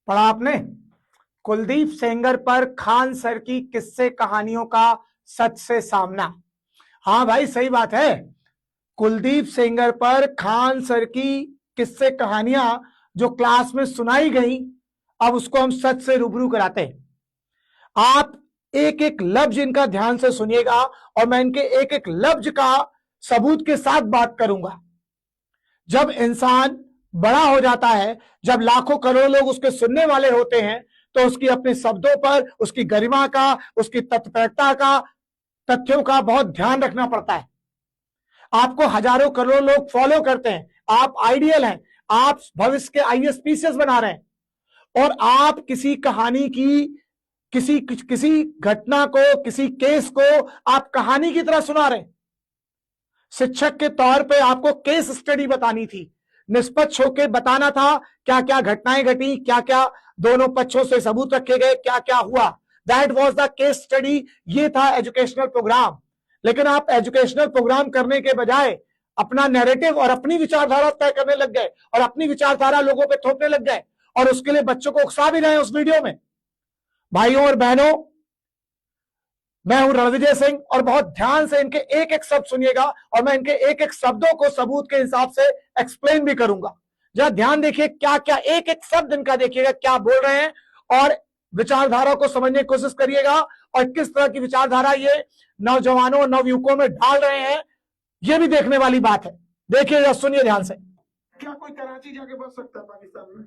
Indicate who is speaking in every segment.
Speaker 1: पढ़ा आपने? कुलदीप सेंगर पर खान सर की किस्से कहानियों का सच से सामना। हाँ भाई, सही बात है। कुलदीप सेंगर पर खान सर की किस्से कहानियां जो क्लास में सुनाई गई, अब उसको हम सच से रूबरू कराते हैं। आप एक एक लफ्ज इनका ध्यान से सुनिएगा और मैं इनके एक एक लफ्ज का सबूत के साथ बात करूंगा। जब इंसान बड़ा हो जाता है, जब लाखों करोड़ों लोग उसके सुनने वाले होते हैं, तो उसकी अपने शब्दों पर, उसकी गरिमा का, उसकी तत्परता का, तथ्यों का बहुत ध्यान रखना पड़ता है। आपको हजारों करोड़ों लोग फॉलो करते हैं, आप आइडियल हैं, आप भविष्य के आईएएस पीसीएस बना रहे हैं, और आप किसी कहानी की, किसी किसी घटना को, किसी केस को आप कहानी की तरह सुना रहे हैं। शिक्षक के तौर पे आपको केस स्टडी बतानी थी, निष्पक्ष होकर बताना था क्या क्या घटनाएं घटी, क्या क्या दोनों पक्षों से सबूत रखे गए, क्या क्या हुआ। That was the case study, ये था एजुकेशनल प्रोग्राम। लेकिन आप एजुकेशनल प्रोग्राम करने के बजाय अपना नैरेटिव और अपनी विचारधारा तय करने लग गए और अपनी विचारधारा लोगों पे थोपने लग गए, और उसके लिए बच्चों को उकसा भी रहे हैं उस वीडियो में। भाइयों और बहनों, मैं हूं रणविजय सिंह, और बहुत ध्यान से इनके एक एक शब्द सुनिएगा और मैं इनके एक एक शब्दों को सबूत के हिसाब से एक्सप्लेन भी करूंगा। जरा ध्यान देखिए, क्या क्या एक एक शब्द इनका देखिएगा, क्या बोल रहे हैं, और विचारधारा को समझने की कोशिश करिएगा और किस तरह की विचारधारा ये नौजवानों, नवयुवकों में डाल रहे हैं, ये भी देखने वाली बात है। देखिएगा, सुनिए ध्यान से।
Speaker 2: क्या कोई कराची जाके बच सकता है पाकिस्तान में?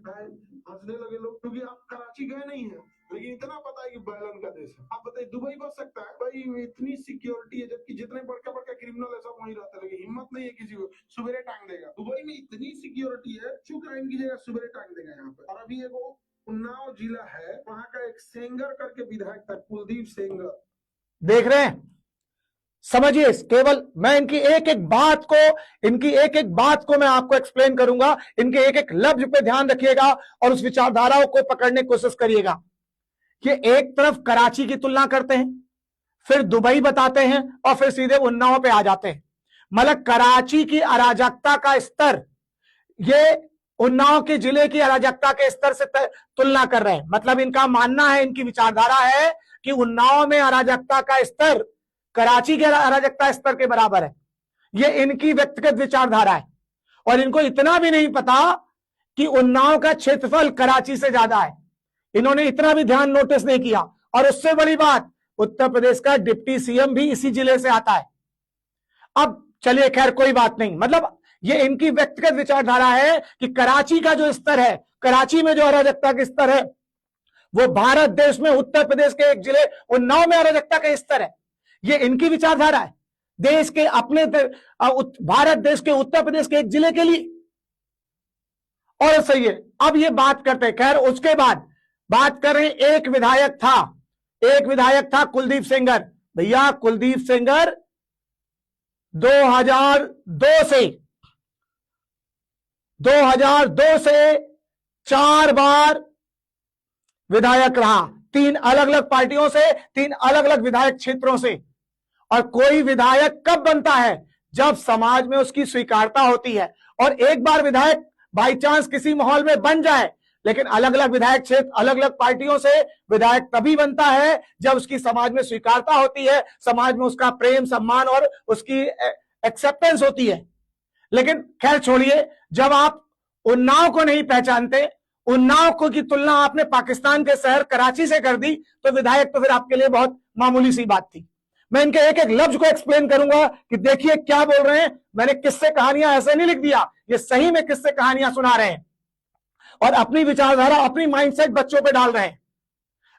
Speaker 2: हंसने लगे लोग, क्योंकि आप कराची गए नहीं है, लेकिन इतना पता है कि बैलन का देश है। आप बताइए, दुबई बच सकता है? भाई इतनी सिक्योरिटी है, जबकि जितने बड़का बड़का क्रिमिनल है सब वहीं रहते हैं, लेकिन हिम्मत नहीं है किसी को सुबेरे टांग देगा। दुबई में इतनी सिक्योरिटी है, जो क्राइम की जगह सुबेरे टांग देगा यहाँ पे। और अभी एगो उन्नाव जिला है, वहां का एक सेंगर करके विधायक था, कुलदीप सेंगर।
Speaker 1: देख रहे हैं, समझिए। केवल मैं इनकी एक एक बात को, इनकी एक एक बात को मैं आपको एक्सप्लेन करूंगा। इनके एक एक लफ्ज पे ध्यान रखिएगा और उस विचारधाराओं को पकड़ने की कोशिश करिएगा। कि एक तरफ कराची की तुलना करते हैं, फिर दुबई बताते हैं, और फिर सीधे उन्नाव पे आ जाते हैं। मतलब कराची की अराजकता का स्तर ये उन्नाव के जिले की अराजकता के स्तर से तुलना कर रहे हैं। मतलब इनका मानना है, इनकी विचारधारा है कि उन्नाव में अराजकता का स्तर कराची के अराजकता स्तर के बराबर है। ये इनकी व्यक्तिगत विचारधारा है, और इनको इतना भी नहीं पता कि उन्नाव का क्षेत्रफल कराची से ज्यादा है। इन्होंने इतना भी ध्यान नोटिस नहीं किया। और उससे बड़ी बात, उत्तर प्रदेश का डिप्टी सीएम भी इसी जिले से आता है। अब चलिए, खैर कोई बात नहीं। मतलब ये इनकी व्यक्तिगत विचारधारा है कि कराची का जो स्तर है, कराची में जो अराजकता का स्तर है, वो भारत देश में उत्तर प्रदेश के एक जिले उन्नाव में अराजकता का स्तर है। ये इनकी विचारधारा है देश के अपने भारत देश के उत्तर प्रदेश के एक जिले के लिए। और सही है। अब ये बात करते हैं, खैर उसके बाद बात करें, एक विधायक था कुलदीप सेंगर। भैया कुलदीप सेंगर 2002 से 4 बार विधायक रहा, 3 अलग अलग पार्टियों से, 3 अलग अलग विधायक क्षेत्रों से। और कोई विधायक कब बनता है? जब समाज में उसकी स्वीकारता होती है। और एक बार विधायक बाई चांस किसी माहौल में बन जाए, लेकिन अलग अलग विधायक क्षेत्र, अलग अलग पार्टियों से विधायक तभी बनता है जब उसकी समाज में स्वीकारता होती है, समाज में उसका प्रेम, सम्मान और उसकी एक्सेप्टेंस होती है। लेकिन खैर छोड़िए, जब आप उन्नाव को नहीं पहचानते, उन्नाव को की तुलना आपने पाकिस्तान के शहर कराची से कर दी, तो विधायक तो फिर आपके लिए बहुत मामूली सी बात थी। मैं इनके एक एक लफ्ज को एक्सप्लेन करूंगा कि देखिए क्या बोल रहे हैं। मैंने किस्से कहानियां ऐसे नहीं लिख दिया, ये सही में किस्से कहानियां सुना रहे हैं और अपनी विचारधारा, अपनी माइंडसेट बच्चों पे डाल रहे हैं।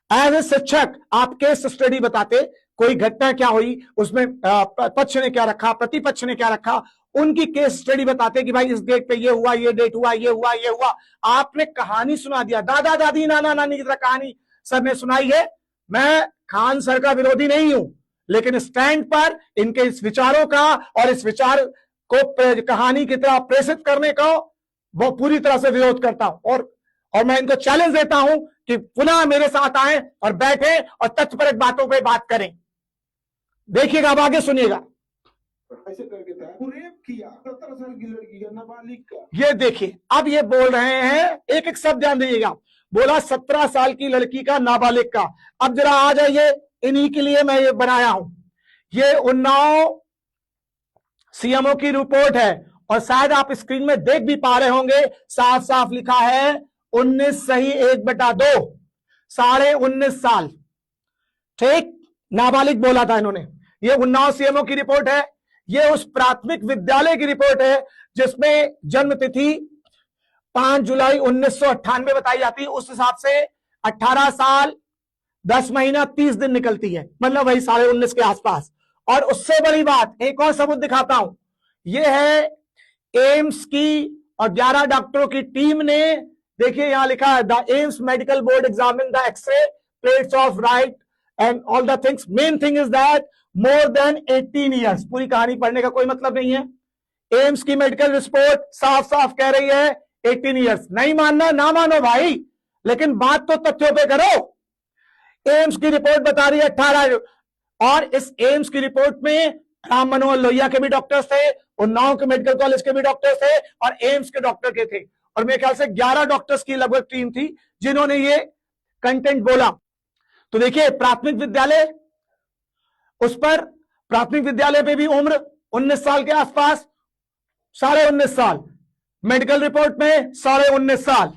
Speaker 1: एज ए शिक्षक आप केस स्टडी बताते, कोई घटना क्या हुई, उसमें पक्ष ने क्या रखा, प्रतिपक्ष ने क्या रखा, उनकी केस स्टडी बताते कि भाई इस डेट पे ये हुआ, ये डेट हुआ, ये हुआ, ये हुआ। आपने कहानी सुना दिया, दादा दादी नाना नानी की तरह कहानी सर ने सुनाई है। मैं खान सर का विरोधी नहीं हूं, लेकिन स्टैंड पर इनके इस विचारों का और इस विचार को कहानी की तरह प्रेषित करने का वो पूरी तरह से विरोध करता हूं। और मैं इनको चैलेंज देता हूं कि पुनः मेरे साथ आए और बैठे और तथ्यपरक बातों पे बात करें। देखिएगा, अब आगे सुनिएगा।
Speaker 2: ऐसे करके था, रेप किया 17 साल की लड़की का, नाबालिग का।
Speaker 1: ये देखिए, अब ये बोल रहे हैं, एक एक शब्द ध्यान दीजिएगा। बोला 17 साल की लड़की का, नाबालिग का। अब जरा आ जाइए, इन्हीं के लिए मैं ये बनाया हूं। ये उन्नाव सीएमओ की रिपोर्ट है और शायद आप स्क्रीन में देख भी पा रहे होंगे, साफ साफ लिखा है 19 सही 1/2, 19.5 साल। ठीक, नाबालिग बोला था इन्होंने। ये उन्नाव सीएमओ की रिपोर्ट है। ये उस प्राथमिक विद्यालय की रिपोर्ट है जिसमें जन्म तिथि 5 जुलाई 1998 बताई जाती है। उस हिसाब से 18 साल 10 महीना 30 दिन निकलती है, मतलब वही 19.5 के आसपास। और उससे बड़ी बात, एक और सबूत दिखाता हूं। यह है एम्स की और 11 डॉक्टरों की टीम ने, देखिए यहां लिखा है the AIIMS medical board examine the x ray plates of right and all the things. Main thing is that more than 18 years. पूरी कहानी पढ़ने का कोई मतलब नहीं है। एम्स की मेडिकल रिपोर्ट साफ साफ कह रही है 18 ईयर्स। नहीं मानना ना मानो भाई, लेकिन बात तो तथ्यों पे करो। एम्स की रिपोर्ट बता रही है 18, और इस एम्स की रिपोर्ट में राम मनोहर लोहिया के भी डॉक्टर्स थे, उन्नाव के मेडिकल कॉलेज के भी डॉक्टर्स थे और एम्स के डॉक्टर के थे। और मेरे ख्याल से 11 डॉक्टर्स की लगभग टीम थी जिन्होंने ये कंटेंट बोला। तो देखिए प्राथमिक विद्यालय, उस पर प्राथमिक विद्यालय पे भी उम्र 19 साल के आसपास, 19.5 साल। मेडिकल रिपोर्ट में 19.5 साल।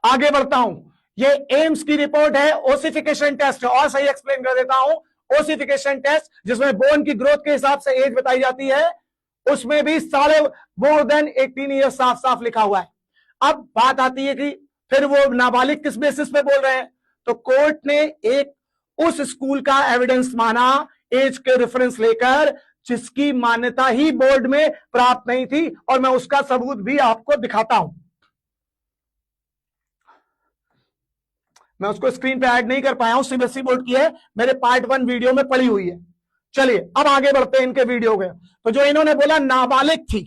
Speaker 1: आगे बढ़ता हूं, ये एम्स की रिपोर्ट है, ओसिफिकेशन टेस्ट है। और सही एक्सप्लेन कर देता हूं, ओसिफिकेशन टेस्ट जिसमें बोन की ग्रोथ के हिसाब से एज बताई जाती है, उसमें भी मोर देन 18 ईयर साफ साफ लिखा हुआ है। अब बात आती है कि फिर वो नाबालिग किस बेसिस पे बोल रहे हैं, तो कोर्ट ने एक उस स्कूल का एविडेंस माना एज के रेफरेंस लेकर जिसकी मान्यता ही बोर्ड में प्राप्त नहीं थी, और मैं उसका सबूत भी आपको दिखाता हूं। मैं उसको स्क्रीन पे ऐड नहीं कर पाया हूं, सीबीएसई बोर्ड की है, मेरे पार्ट 1 वीडियो में पड़ी हुई है। चलिए अब आगे बढ़ते हैं इनके वीडियो के। तो जो इन्होंने बोला नाबालिग थी,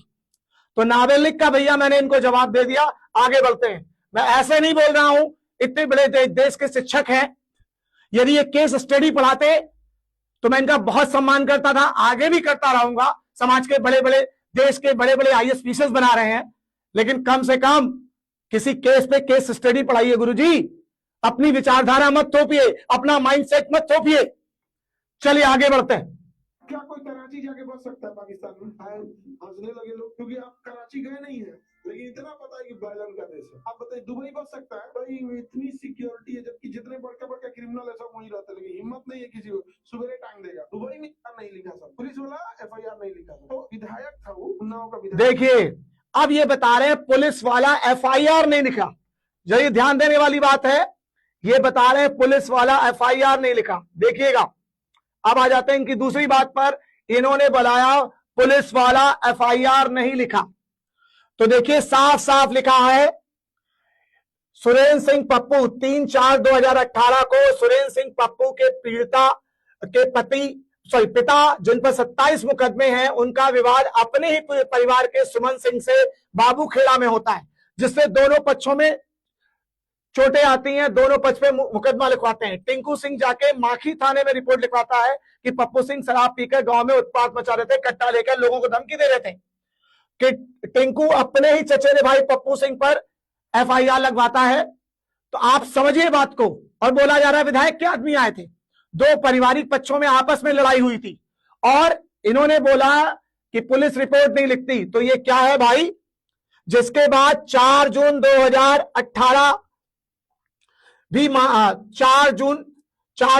Speaker 1: तो नाबालिग का भैया मैंने इनको जवाब दे दिया। आगे बढ़ते हैं। मैं ऐसे नहीं बोल रहा हूं, इतने बड़े देश के शिक्षक हैं, यदि ये केस स्टडी पढ़ाते तो मैं इनका बहुत सम्मान करता था, आगे भी करता रहूंगा। समाज के बड़े बड़े, देश के बड़े बड़े आईएएस पीसीएस बना रहे हैं, लेकिन कम से कम किसी केस पे केस स्टडी पढ़ाइए गुरुजी। अपनी विचारधारा मत थोपिए, अपना माइंडसेट मत थोपिए। चलिए आगे बढ़ते हैं।
Speaker 2: क्या कोई कराची जाके बच सकता है पाकिस्तान में? हंसने लगे लोग, क्योंकि आप कराची गए नहीं है, लेकिन इतना पता है कि वायलेंस का देश है। आप बताइए दुबई बच सकता है? भाई इतनी सिक्योरिटी है, जबकि जितने बड़का बड़का क्रिमिनल है सब वहीं रहते, लेकिन हिम्मत नहीं है किसी को सुबह टांग देगा। दुबई में नहीं लिखा सब, पुलिस वाला एफआईआर नहीं लिखा था। तो विधायक था वो, उन्नाव का विधायक।
Speaker 1: देखिए अब ये बता रहे हैं पुलिस वाला एफआईआर नहीं लिखा। ये ध्यान देने वाली बात है, ये बता रहे हैं पुलिस वाला एफआईआर नहीं लिखा। देखिएगा अब आ जाते हैं इनकी दूसरी बात पर। इन्होंने बताया पुलिस वाला एफआईआर नहीं लिखा, तो देखिए साफ साफ लिखा है सुरेंद्र सिंह पप्पू 3/4/2018 को सुरेंद्र सिंह पप्पू के पीड़िता के पिता जिन पर 27 मुकदमे हैं, उनका विवाद अपने ही परिवार के सुमन सिंह से बाबू खेड़ा में होता है, जिससे दोनों पक्षों में चोटें आती हैं, दोनों पक्ष पे मुकदमा लिखवाते हैं। टिंकू सिंह जाके माखी थाने में रिपोर्ट लिखवाता है कि पप्पू सिंह शराब पीकर गांव में उत्पात मचा रहे थे, कट्टा लेकर लोगों को धमकी दे रहे थे। कि टिंकू अपने ही चचेरे भाई पप्पू सिंह पर एफआईआर लगवाता है। तो आप समझिए बात को। और बोला जा रहा है विधायक के आदमी आए थे, दो पारिवारिक पक्षों में आपस में लड़ाई हुई थी, और इन्होंने बोला कि पुलिस रिपोर्ट नहीं लिखती। तो ये क्या है भाई? जिसके बाद 4 जून 2018 भी 4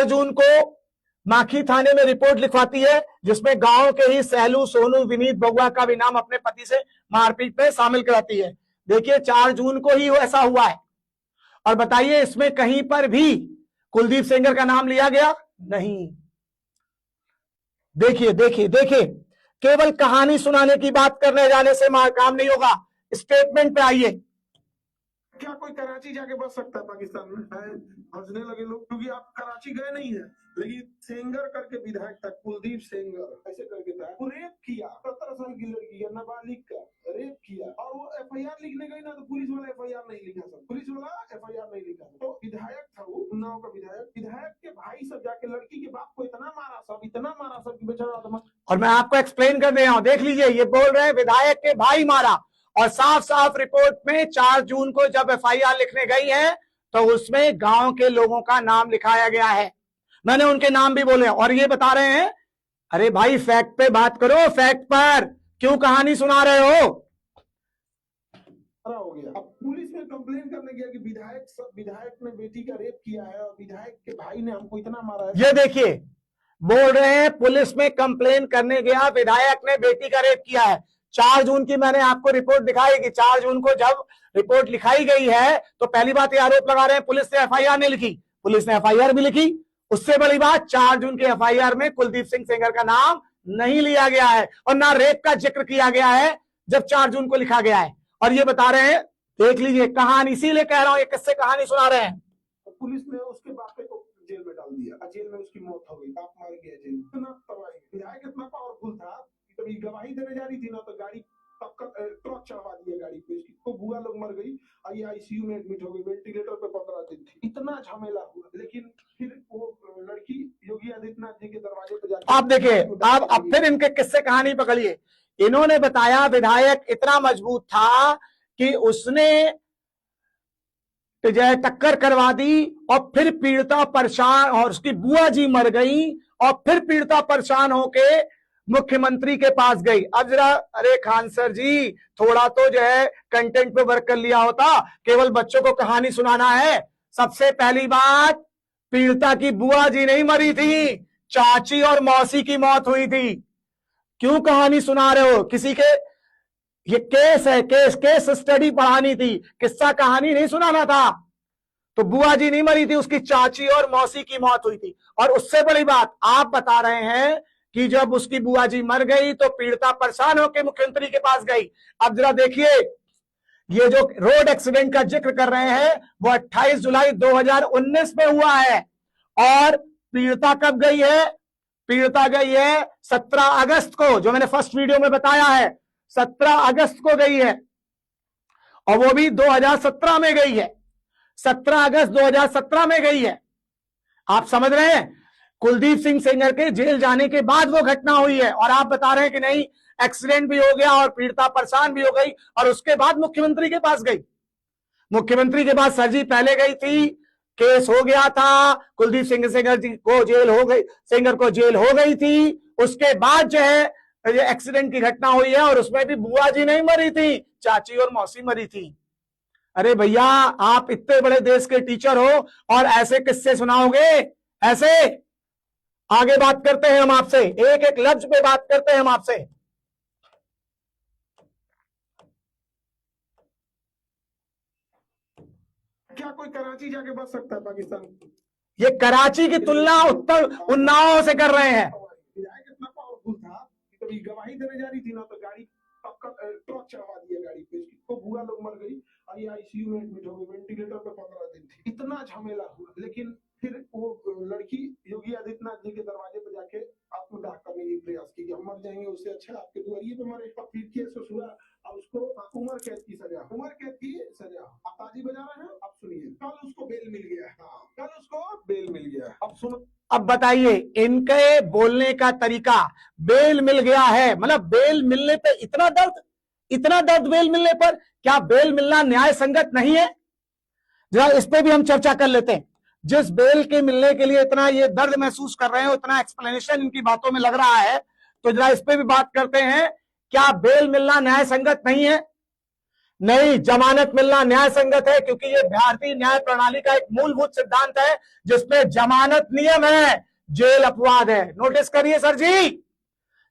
Speaker 1: जून को माखी थाने में रिपोर्ट लिखवाती है, जिसमें गांव के ही सहलू सोनू विनीत बउआ का भी नाम अपने पति से मारपीट में शामिल कराती है। देखिए 4 जून को ही ऐसा हुआ है। और बताइए इसमें कहीं पर भी कुलदीप सेंगर का नाम लिया गया? नहीं। देखिए देखिए देखिए, केवल कहानी सुनाने की बात करने जाने से काम नहीं होगा, स्टेटमेंट पे आइए।
Speaker 2: क्या कोई कराची जाके बच सकता है पाकिस्तान में? हंसने लगे लोग, क्योंकि आप कराची गए नहीं है, लेकिन सेंगर करके विधायक था, कुलदीप सेंगर ऐसे करके था, वो रेप किया 17 साल की लड़की का, नाबालिग का रेप किया, और वो एफआईआर लिखने गई ना, तो पुलिस वाला एफआईआर नहीं लिखा सब, पुलिस वाला एफआईआर नहीं लिखा। तो विधायक था वो, उन्नाव का विधायक। विधायक के भाई सब जाके लड़की के बाप को इतना मारा सब कि बेचारा।
Speaker 1: और मैं आपको एक्सप्लेन कर दे रहा हूं, देख लीजिए, ये बोल रहे हैं विधायक के भाई मारा, और साफ साफ रिपोर्ट में 4 जून को जब एफआईआर लिखने गई है तो उसमें गांव के लोगों का नाम लिखाया गया है। मैंने उनके नाम भी बोले और ये बता रहे हैं, अरे भाई फैक्ट पे बात करो, फैक्ट पर क्यों कहानी सुना रहे हो?
Speaker 2: हो गया। अब पुलिस में कंप्लेन करने गया कि विधायक ने बेटी का रेप किया है और विधायक के भाई ने हमको इतना मारा है।
Speaker 1: ये देखिए, बोल रहे हैं पुलिस में कंप्लेन करने गया, विधायक ने बेटी का रेप किया है। 4 जून की मैंने आपको रिपोर्ट दिखाई कि 4 जून को जब रिपोर्ट लिखाई गई है तो पहली बात ये आरोप लगा रहे हैं पुलिस ने एफआईआर नहीं लिखी। पुलिस ने एफआईआर भी लिखी। उससे बड़ी बात, 4 जून के एफआईआर में कुलदीप सिंह सेंगर का नाम नहीं लिया गया है और ना रेप का जिक्र किया गया है जब 4 जून को लिखा गया है। और ये बता रहे हैं, देख लीजिए कहानी, इसीलिए कह रहा हूं ये किससे कहानी सुना रहे हैं।
Speaker 2: पुलिस ने उसके बापे को जेल में डाल दिया, जेल में उसकी मौत हो गई, बाप मर गया जेल। इतना तबाही, विधायक इतना पावरफुल था कि कभी गवाही देने जा रही थी ना तो गाड़ी ट्रक चढ़वा दिया गाड़ी पे, तो बुआ लोग मर गई और ये आईसीयू में एडमिट हो गई, वेंटिलेटर पे 15 दिन थी। इतना झमेला हुआ, लेकिन फिर वो लड़की योगी आदित्यनाथ जी के दरवाजे पे जाकर,
Speaker 1: आप देखिए, अब फिर इनके किस्से कहानी पकड़िए। इन्होंने बताया विधायक इतना मजबूत था कि उसने जो टक्कर करवा दी और फिर पीड़िता परेशान, और उसकी बुआ जी मर गई और फिर पीड़िता परेशान होके मुख्यमंत्री के पास गई। अब जरा, अरे खान सर जी, थोड़ा तो जो है कंटेंट पे वर्क कर लिया होता, केवल बच्चों को कहानी सुनाना है। सबसे पहली बात, पीड़िता की बुआ जी नहीं मरी थी, चाची और मौसी की मौत हुई थी। क्यों कहानी सुना रहे हो? किसी के, ये केस है, केस स्टडी पढ़ानी थी, किस्सा कहानी नहीं सुनाना था। तो बुआ जी नहीं मरी थी, उसकी चाची और मौसी की मौत हुई थी। और उससे बड़ी बात, आप बता रहे हैं कि जब उसकी बुआ जी मर गई तो पीड़िता परेशान होकर मुख्यमंत्री के पास गई। अब जरा देखिए, ये जो रोड एक्सीडेंट का जिक्र कर रहे हैं वो 28 जुलाई 2019 में हुआ है। और पीड़िता कब गई है? पीड़िता गई है 17 अगस्त को, जो मैंने फर्स्ट वीडियो में बताया है, 17 अगस्त को गई है और वो भी 2017 में गई है। 17 अगस्त 2017 में गई है। आप समझ रहे हैं? कुलदीप सिंह सेंगर के जेल जाने के बाद वो घटना हुई है और आप बता रहे हैं कि नहीं, एक्सीडेंट भी हो गया और पीड़िता परेशान भी हो गई और उसके बाद मुख्यमंत्री के पास गई। मुख्यमंत्री के पास सर जी पहले गई थी, केस हो गया था, कुलदीप सिंह सेंगर जी को जेल हो गई, सेंगर को जेल हो गई थी। उसके बाद जो है एक्सीडेंट की घटना हुई है और उसमें भी बुआ जी नहीं मरी थी, चाची और मौसी मरी थी। अरे भैया, आप इतने बड़े देश के टीचर हो और ऐसे किस्से सुनाओगे? ऐसे आगे बात करते हैं हम आपसे, एक एक लफ्ज पे बात करते हैं हम आपसे।
Speaker 2: क्या कोई कराची जाके बच सकता है पाकिस्तान?
Speaker 1: ये कराची की तुलना उत्तर उन्नाव से कर रहे हैं।
Speaker 2: विधायक इतना पावरफुल था कि कभी गवाही देने जा रही थी ना तो गाड़ी ट्रक चढ़वा दिया गाड़ी पे, तो बुआ लोग मर गई और ये आईसीयू में एडमिट हो गई, वेंटिलेटर पे 15 दिन थी। इतना झमेला हुआ, लेकिन फिर वो लड़की योगी आदित्यनाथ जी के दरवाजे पे जाके आत्मदाह करने की प्रयास की, हम मर जाएंगे उससे अच्छा आपके दुआरिये पे मरे। फिर केस हुआ और उसको उम्र कैद की सजा, उम्र कैद की सजा। आप ताजी बजा रहे हैं, अब सुनिए, कल उसको बेल मिल गया। हाँ, कल उसको बेल मिल गया। अब सुनो,
Speaker 1: अब बताइए, इनके बोलने का तरीका, बेल मिल गया है मतलब बेल मिलने पे इतना दर्द बेल मिलने पर, क्या बेल मिलना न्याय संगत नहीं है? जरा इस पे भी हम चर्चा कर लेते हैं। जिस बेल के मिलने के लिए इतना ये दर्द महसूस कर रहे हैं, उतना एक्सप्लेनेशन इनकी बातों में लग रहा है, तो जरा इस पे भी बात करते हैं। क्या बेल मिलना न्याय संगत नहीं है? नहीं, जमानत मिलना न्याय संगत है, क्योंकि ये भारतीय न्याय प्रणाली का एक मूलभूत सिद्धांत है जिसमें जमानत नियम है, जेल अपवाद है। नोटिस करिए सर जी,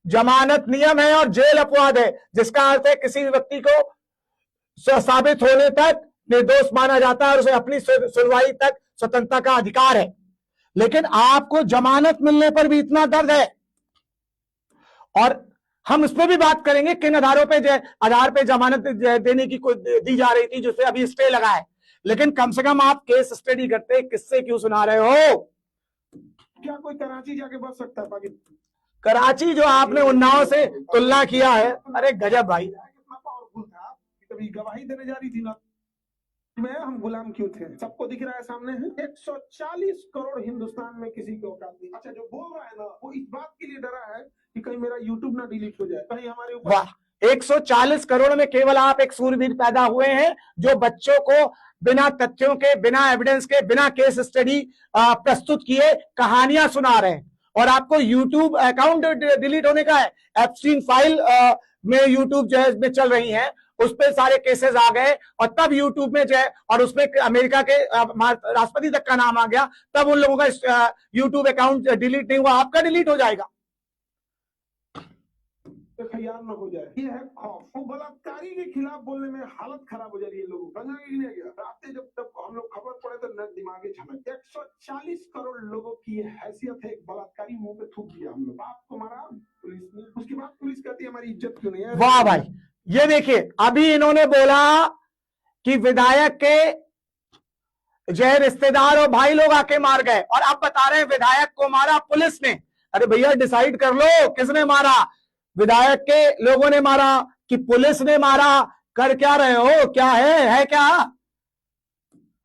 Speaker 1: जमानत नियम है और जेल अपवाद है, जिसका अर्थ है किसी व्यक्ति को साबित होने तक निर्दोष माना जाता है और उसे अपनी सुनवाई तक स्वतंत्रता का अधिकार है। लेकिन आपको जमानत मिलने पर भी इतना दर्द है। और हम इस पर भी बात करेंगे किन आधार पे जमानत देने की दी जा रही थी, जिससे अभी स्टे लगा है। लेकिन कम से कम आप केस स्टडी करते, किससे क्यों सुना रहे हो?
Speaker 2: क्या कोई कराची जाके बच सकता है पाकिस्तान?
Speaker 1: कराची जो आपने उन्नाव से तुलना किया है, अरे गजब भाई।
Speaker 2: इतना पावरफुल था कि कभी गवाही देने जा रही थी ना मैं, हम गुलाम क्यों थे? सबको दिख रहा है सामने है, 140 करोड़ हिंदुस्तान में किसी की औकात नहीं। अच्छा, जो बोल रहा है ना वो इस बात के लिए डरा है कि कहीं मेरा यूट्यूब ना डिलीट हो जाए, कहीं हमारे ऊपर।
Speaker 1: 140 करोड़ में केवल आप एक सूरवीर पैदा हुए हैं जो बच्चों को बिना तथ्यों के, बिना एविडेंस के, बिना केस स्टडी प्रस्तुत किए कहानियां सुना रहे हैं। और आपको यूट्यूब अकाउंट डिलीट होने का है। एप्स्टीन फाइल में यूट्यूब जो है में चल रही है, उस पर सारे केसेस आ गए और तब यूट्यूब में जो है, और उसमें अमेरिका के राष्ट्रपति तक का नाम आ गया, तब उन लोगों का यूट्यूब अकाउंट डिलीट नहीं हुआ, आपका डिलीट हो जाएगा।
Speaker 2: FIR न हो जाए, ये है खौफ। वो बलात्कारी के खिलाफ बोलने में हालत खराब हो जा रही है लोगों की। समझ में कि नहीं गया? रातें जब तक हम लोग खबर पड़े तो न दिमागे झनक। 140 करोड़ लोगों की हैसियत है, एक बलात्कारी मुंह पे थूक दिया हम लोग। बाप को मारा पुलिस ने, उसके बाद पुलिस कहती है हमारी इज्जत क्यों नहीं है।
Speaker 1: वाह भाई, ये देखिए अभी इन्होंने बोला कि विधायक के जो है रिश्तेदार और भाई लोग आके मार गए, और अब बता रहे हैं विधायक को मारा पुलिस ने। अरे भैया डिसाइड कर लो किसने मारा, विधायक के लोगों ने मारा कि पुलिस ने मारा? कर क्या रहे हो, क्या है क्या?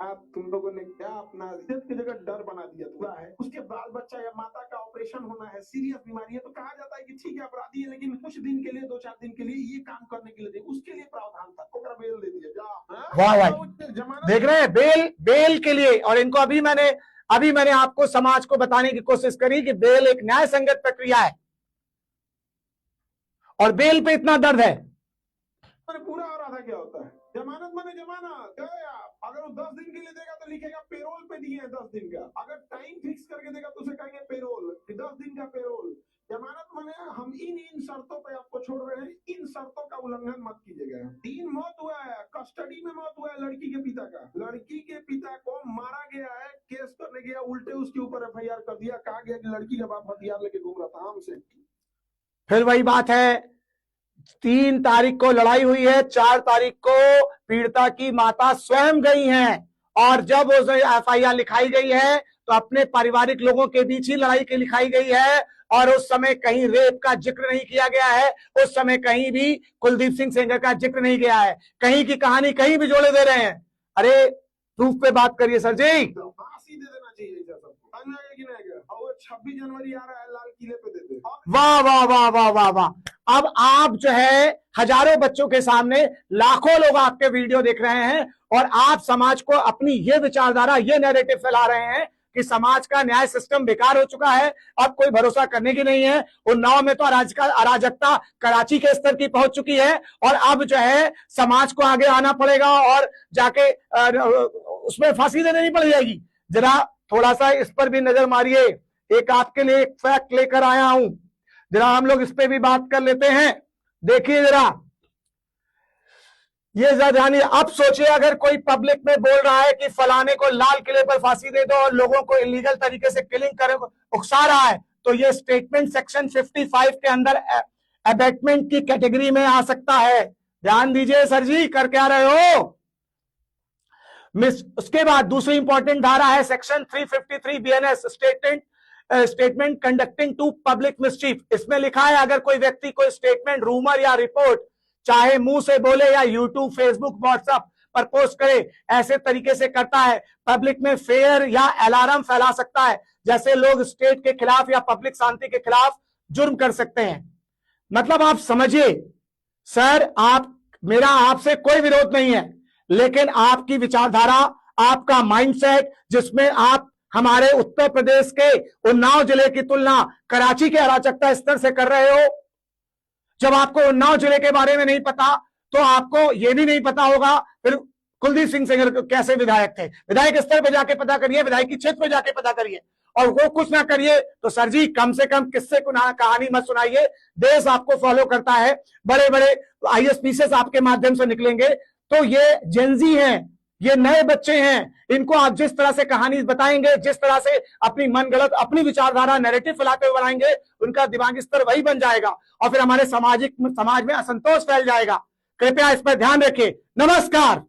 Speaker 2: आप तुम लोगों ने क्या अपना इज्जत की जगह डर बना दिया हुआ है। उसके बाल बच्चा या माता का ऑपरेशन होना है, सीरियस बीमारी है, तो कहा जाता है कि ठीक है अपराधी है, लेकिन कुछ दिन के लिए, 2-4 दिन के लिए ये काम करने के लिए दे, उसके लिए प्रावधान था, ओकरा बेल दे दिया जा।
Speaker 1: वाह भाई, देख रहे हैं बेल के लिए। और इनको अभी मैंने आपको समाज को बताने की कोशिश करी कि बेल एक न्याय संगत प्रक्रिया है और बेल पे इतना दर्द है।
Speaker 2: पूरा और आधा क्या होता है? जमानत माने जमानत गए आप। अगर वो 10 दिन के लिए देगा तो लिखेगा पेरोल पे दिए हैं 10 दिन का। अगर टाइम फिक्स करके देगा तो उसे कहेंगे पेरोल, 10 दिन का पेरोल। जमानत माने हम इन शर्तों पे आपको छोड़ रहे हैं, इन शर्तों का उल्लंघन मत कीजिएगा। 3 मौत हुआ है, कस्टडी में मौत हुआ है लड़की के पिता का। लड़की के पिता को मारा गया है, केस करने गया, उल्टे उसके ऊपर FIR कर दिया। कहा गया कि लड़की का बाप हथियार लेके घूम रहा था हमसे।
Speaker 1: फिर वही बात है, 3 तारीख को लड़ाई हुई है, 4 तारीख को पीड़िता की माता स्वयं गई हैं, और जब उस FIR लिखाई गई है तो अपने पारिवारिक लोगों के बीच ही लड़ाई की लिखाई गई है, और उस समय कहीं रेप का जिक्र नहीं किया गया है, उस समय कहीं भी कुलदीप सिंह सेंगर का जिक्र नहीं किया है। कहीं की कहानी कहीं भी जोड़े दे रहे हैं। अरे प्रूफ पे बात करिए सर जी।
Speaker 2: फांसी दे देना चाहिए सबको। 26 जनवरी आ रहा है, लाल किले पे दे दे।
Speaker 1: वाह वाह वाह वाह वाह वाह। अब आप जो है हजारों बच्चों के सामने, लाखों लोग आपके वीडियो देख रहे हैं, और आप समाज को अपनी ये विचारधारा, ये नैरेटिव फैला रहे हैं कि समाज का न्याय सिस्टम बेकार हो चुका है, अब कोई भरोसा करने की नहीं है। उन्नाव में तो अराजकता कराची के स्तर की पहुंच चुकी है, और अब जो है समाज को आगे आना पड़ेगा और जाके उसमें फांसी दे देनी पड़ जाएगी। जरा थोड़ा सा इस पर भी नजर मारिए, एक आपके लिए एक फैक्ट लेकर आया हूं, जरा हम लोग इस पे भी बात कर लेते हैं। देखिए जरा, ये जानिए। अब सोचिए अगर कोई पब्लिक में बोल रहा है कि फलाने को लाल किले पर फांसी दे दो और लोगों को इलीगल तरीके से किलिंग कर उकसा रहा है, तो ये स्टेटमेंट सेक्शन 55 के अंदर अबेटमेंट की कैटेगरी में आ सकता है। ध्यान दीजिए सर जी, कर क्या रहे हो? उसके बाद दूसरी इंपॉर्टेंट धारा है section 353 BNS, statement conducting to public mischief. इसमें लिखा है अगर कोई व्यक्ति कोई स्टेटमेंट, रूमर या रिपोर्ट चाहे मुंह से बोले या यूट्यूब, फेसबुक, व्हाट्सएप पर पोस्ट करे, ऐसे तरीके से करता है, पब्लिक में फेयर या अलार्म फैला सकता है, जैसे लोग स्टेट के खिलाफ या पब्लिक शांति के खिलाफ जुर्म कर सकते हैं। मतलब आप समझिए सर, मेरा आपसे कोई विरोध नहीं है, लेकिन आपकी विचारधारा, आपका माइंडसेट, जिसमें आप हमारे उत्तर प्रदेश के उन्नाव जिले की तुलना कराची के अराजकता स्तर से कर रहे हो। जब आपको उन्नाव जिले के बारे में नहीं पता तो आपको यह भी नहीं पता होगा फिर कुलदीप सिंह सेंगर कैसे विधायक थे। विधायक स्तर पे जाके पता करिए, विधायक की क्षेत्र पे जाके पता करिए, और वो कुछ ना करिए तो सर जी कम से कम किससे कहानी मत सुनाइए। देश आपको फॉलो करता है, बड़े बड़े IAS आपके माध्यम से निकलेंगे। तो ये जेनजी हैं, ये नए बच्चे हैं, इनको आप जिस तरह से कहानी बताएंगे, जिस तरह से अपनी मनगढ़ंत अपनी विचारधारा नैरेटिव फैलाते हुए बनाएंगे, उनका दिमागी स्तर वही बन जाएगा और फिर हमारे समाज में असंतोष फैल जाएगा। कृपया इस पर ध्यान रखें। नमस्कार।